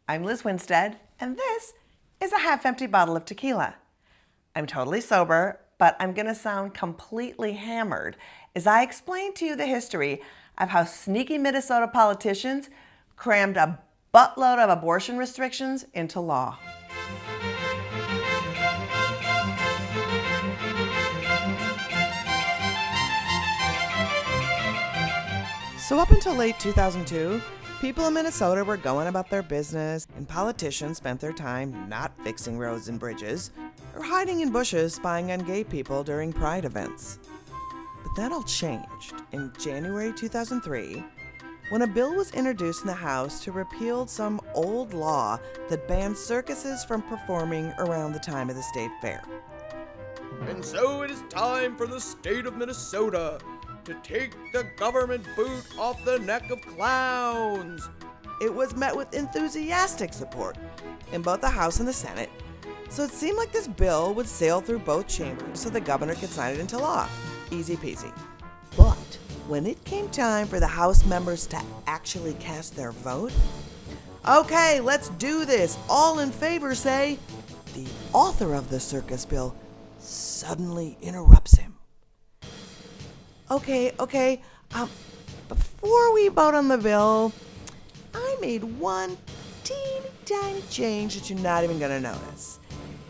I'm Liz Winstead, and this is a half-empty bottle of tequila. I'm totally sober, but I'm going to sound completely hammered as I explain to you the history of how sneaky Minnesota politicians crammed a buttload of abortion restrictions into law. So up until late 2002, people in Minnesota were going about their business, and politicians spent their time not fixing roads and bridges or hiding in bushes spying on gay people during Pride events. But that all changed in January 2003 when a bill was introduced in the House to repeal some old law that banned circuses from performing around the time of the state fair. And so it is time for the state of Minnesota to take the government boot off the neck of clowns. It was met with enthusiastic support in both the House and the Senate, so it seemed like this bill would sail through both chambers so the governor could sign it into law. Easy peasy. But when it came time for the House members to actually cast their vote, okay, let's do this. All in favor say, the author of the circus bill suddenly interrupts him. Okay, before we vote on the bill, I made one teeny tiny change that you're not even gonna notice.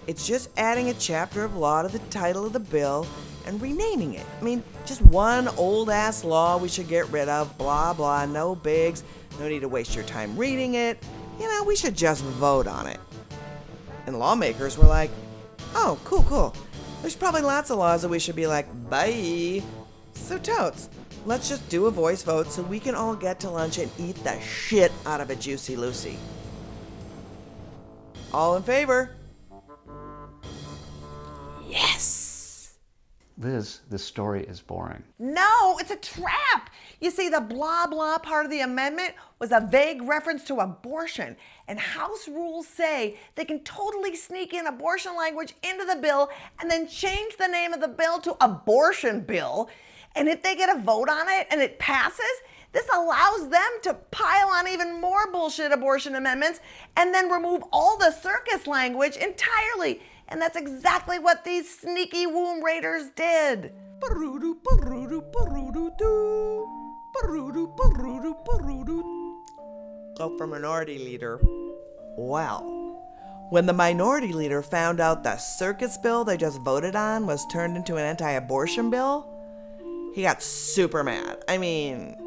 It's just adding a chapter of law to the title of the bill and renaming it. I mean, just one old ass law we should get rid of, blah blah, no bigs, no need to waste your time reading it. We should just vote on it. And lawmakers were like, oh, cool. There's probably lots of laws that we should be like, bye. So totes, let's just do a voice vote so we can all get to lunch and eat the shit out of a Juicy Lucy. All in favor? Yes! Liz, this story is boring. No, it's a trap! You see, the blah blah part of the amendment was a vague reference to abortion, and House rules say they can totally sneak in abortion language into the bill and then change the name of the bill to abortion bill. And if they get a vote on it and it passes, this allows them to pile on even more bullshit abortion amendments and then remove all the circus language entirely. And that's exactly what these sneaky womb raiders did. Go for minority leader. Well, when the minority leader found out the circus bill they just voted on was turned into an anti-abortion bill, he got super mad. I mean,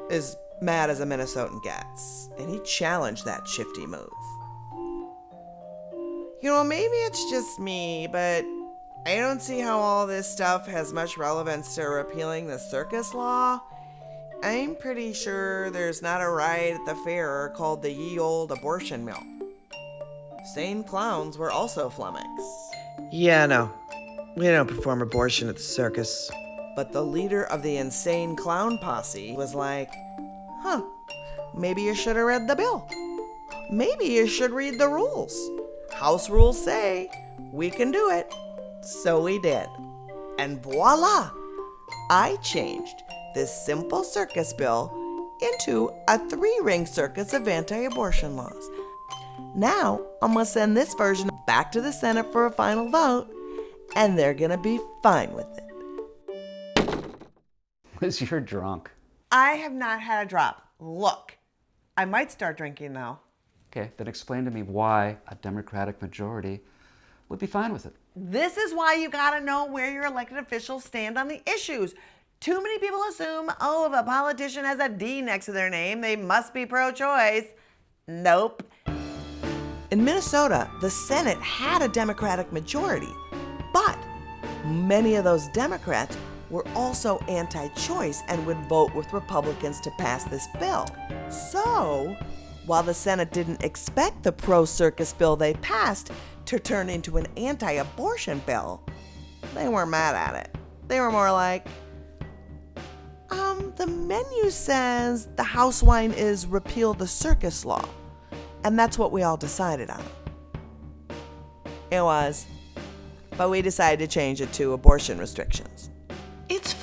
as mad as a Minnesotan gets. And he challenged that shifty move. Maybe it's just me, but I don't see how all this stuff has much relevance to repealing the circus law. I'm pretty sure there's not a ride at the fair called the ye old abortion mill. Sane clowns were also flummoxed. Yeah, no. We don't perform abortion at the circus. But the leader of the insane clown posse was like, maybe you should have read the bill. Maybe you should read the rules. House rules say we can do it. So we did. And voila! I changed this simple circus bill into a 3-ring circus of anti-abortion laws. Now, I'm going to send this version back to the Senate for a final vote, and they're going to be fine with it. Liz, you're drunk. I have not had a drop. Look, I might start drinking though. Okay, then explain to me why a Democratic majority would be fine with it. This is why you gotta know where your elected officials stand on the issues. Too many people assume, if a politician has a D next to their name, they must be pro-choice. Nope. In Minnesota, the Senate had a Democratic majority, but many of those Democrats were also anti-choice and would vote with Republicans to pass this bill. So, while the Senate didn't expect the pro-circus bill they passed to turn into an anti-abortion bill, they weren't mad at it. They were more like, the menu says the House line is repeal the circus law, and that's what we all decided on. It was, but we decided to change it to abortion restrictions. It's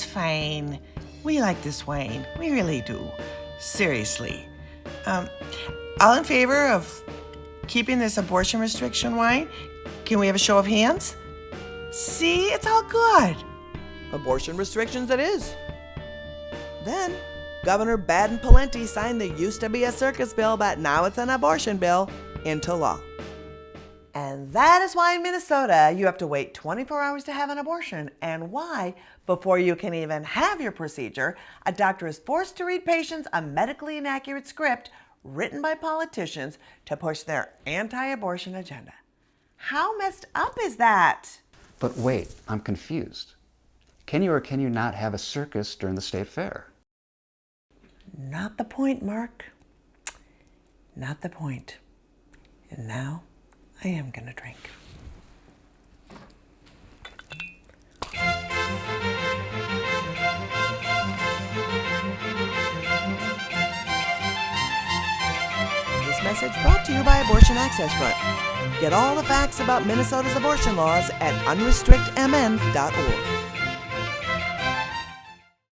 fine. We like this wine. We really do. Seriously. All in favor of keeping this abortion restriction wine? Can we have a show of hands? See, it's all good. Abortion restrictions it is. Then, Governor Baden-Palenti signed the used to be a circus bill, but now it's an abortion bill, into law. And that is why in Minnesota you have to wait 24 hours to have an abortion, and why, before you can even have your procedure, a doctor is forced to read patients a medically inaccurate script written by politicians to push their anti-abortion agenda. How messed up is that? But wait, I'm confused. Can you or can you not have a circus during the state fair? Not the point, Mark. Not the point. And now I am going to drink. This message brought to you by Abortion Access Front. Get all the facts about Minnesota's abortion laws at unrestrictmn.org.